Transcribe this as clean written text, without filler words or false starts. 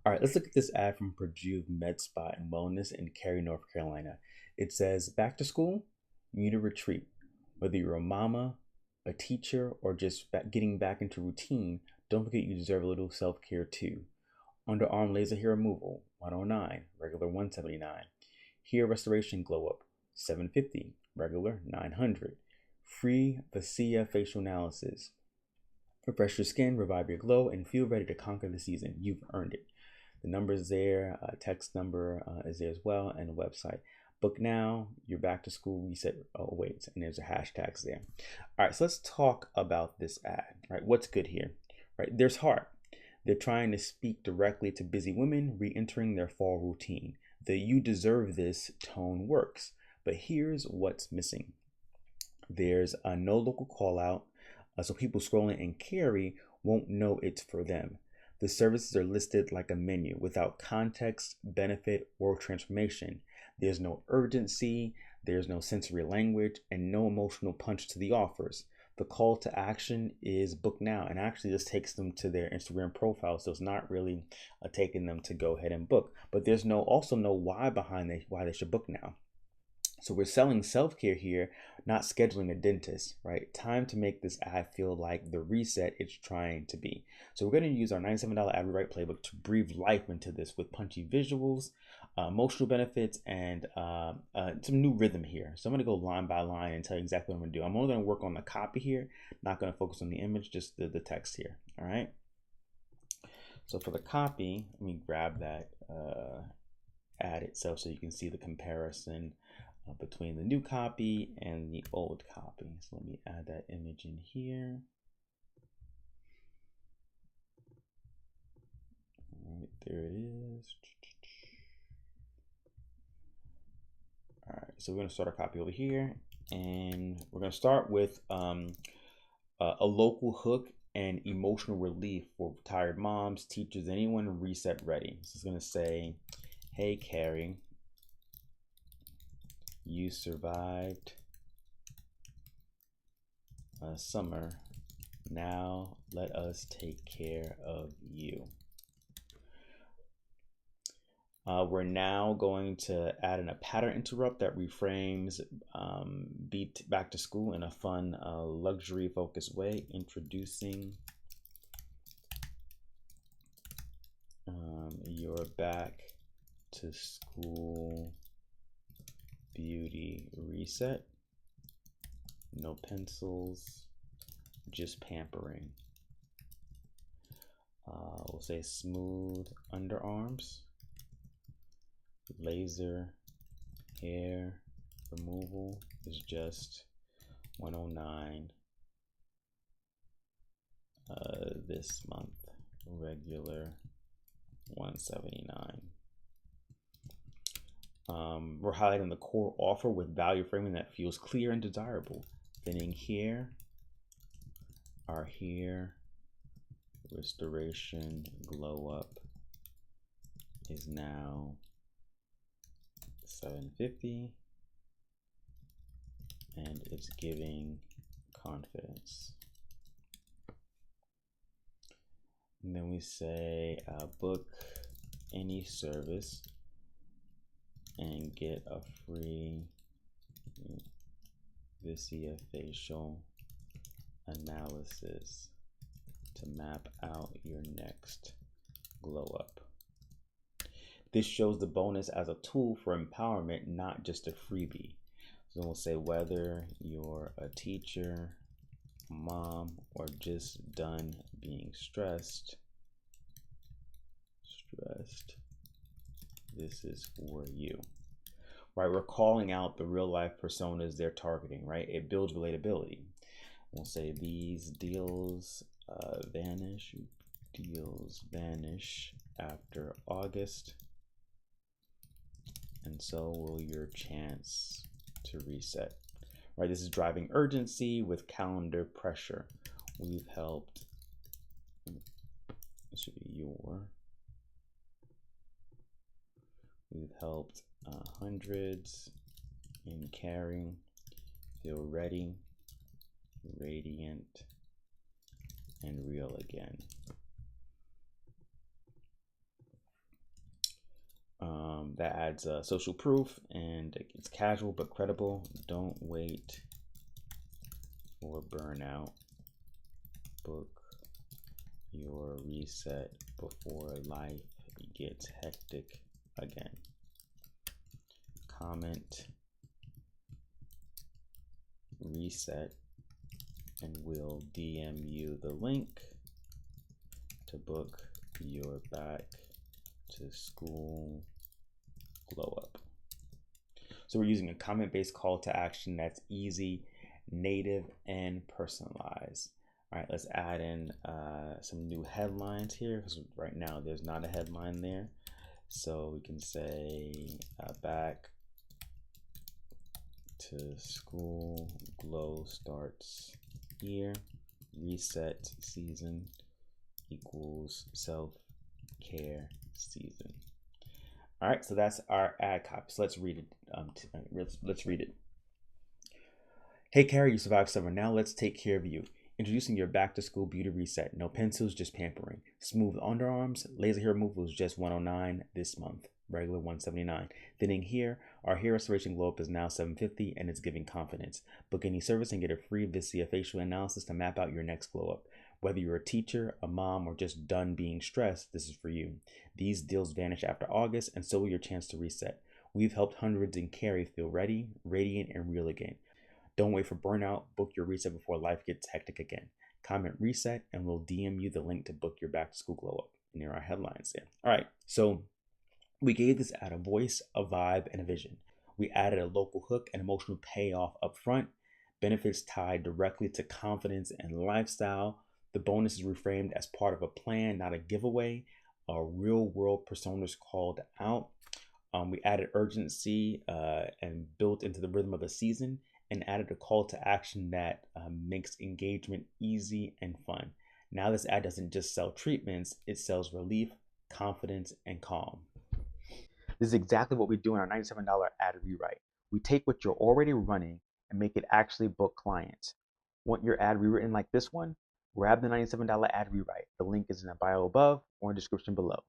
All right, let's look at this ad from Prejuve MedSpa Wellness in Cary, North Carolina. It says, back to school, you need a retreat. Whether you're a mama, a teacher, or just getting back into routine, don't forget you deserve a little self-care too. Underarm laser hair removal, 109, regular 179. Hair restoration glow up, 750, regular 900. Free Vacia facial analysis. Refresh your skin, revive your glow, and feel ready to conquer the season. You've earned it. The number is there, text number is there as well, and the website. Book now, your back to school reset awaits, and there's a hashtags there. All right, so let's talk about this ad. Right, what's good here? Right, there's heart. They're trying to speak directly to busy women re-entering their fall routine. The "you deserve this" tone works, but here's what's missing. There's a no local call out, so people scrolling in Cary won't know it's for them. The services are listed like a menu without context, benefit, or transformation. There's no urgency, there's no sensory language, and no emotional punch to the offers. The call to action is book now, and actually just takes them to their Instagram profile, so it's not really taking them to go ahead and book. But there's also no why behind why they should book now. So we're selling self-care here, not scheduling a dentist, right? Time to make this ad feel like the reset it's trying to be. So we're going to use our $97 ad rewrite playbook to breathe life into this with punchy visuals, emotional benefits, and some new rhythm here. So I'm going to go line by line and tell you exactly what I'm going to do. I'm only going to work on the copy here, not going to focus on the image, just the text here. All right. So for the copy, let me grab that ad itself so you can see the comparison between the new copy and the old copy. So let me add that image in here. All right, there it is. All right, so we're going to start our copy over here, and we're going to start with a local hook and emotional relief for tired moms, teachers, anyone reset ready. So it's going to say, "Hey, Cary, you survived summer. Now let us take care of you." We're now going to add in a pattern interrupt that reframes beat back to school in a fun, luxury focused way. Introducing your back to school beauty reset. No pencils, just pampering. We'll say smooth underarms, laser hair removal is just 109 this month, regular 179. We're highlighting the core offer with value framing that feels clear and desirable. Thinning hair, our hair restoration glow up is now 750, and it's giving confidence. And then we say book any service and get a free Vacia facial analysis to map out your next glow up. This shows the bonus as a tool for empowerment, not just a freebie. So we'll say whether you're a teacher, mom, or just done being stressed, this is for you. Right, we're calling out the real life personas they're targeting, right? It builds relatability. We'll say these deals vanish after August, and so will your chance to reset. Right, this is driving urgency with calendar pressure. We've helped, this should be we've helped hundreds in Cary feel ready, radiant, and real again. That adds social proof, and it's casual but credible. Don't wait for burnout. Book your reset before life gets hectic again. Comment reset and we'll DM you the link to book your back to school glow up. So we're using a comment-based call to action that's easy, native, and personalized. All right, let's add in some new headlines here, because right now there's not a headline there. So we can say back to school glow starts here. Reset season equals self-care season. All right, so that's our ad copy. So let's read it. Let's read it. Hey, Cary, you survived summer. Now let's take care of you. Introducing your back-to-school beauty reset. No pencils, just pampering. Smooth underarms. Laser hair removal is just $109 this month. Regular $179. Thinning here. Our hair restoration glow up is now $750, and it's giving confidence. Book any service and get a free Viscia facial analysis to map out your next glow up. Whether you're a teacher, a mom, or just done being stressed, this is for you. These deals vanish after August, and so will your chance to reset. We've helped hundreds in Cary feel ready, radiant, and real again. Don't wait for burnout. Book your reset before life gets hectic again. Comment reset, and we'll DM you the link to book your back to school glow up. And there are headlines there. All right, so we gave this ad a voice, a vibe, and a vision. We added a local hook and emotional payoff up front. Benefits tied directly to confidence and lifestyle. The bonus is reframed as part of a plan, not a giveaway. Real world personas called out. We added urgency and built into the rhythm of the season, and added a call to action that makes engagement easy and fun. Now this ad doesn't just sell treatments, it sells relief, confidence, and calm. This is exactly what we do in our $97 ad rewrite. We take what you're already running and make it actually book clients. Want your ad rewritten like this one? Grab the $97 ad rewrite. The link is in the bio above or in the description below.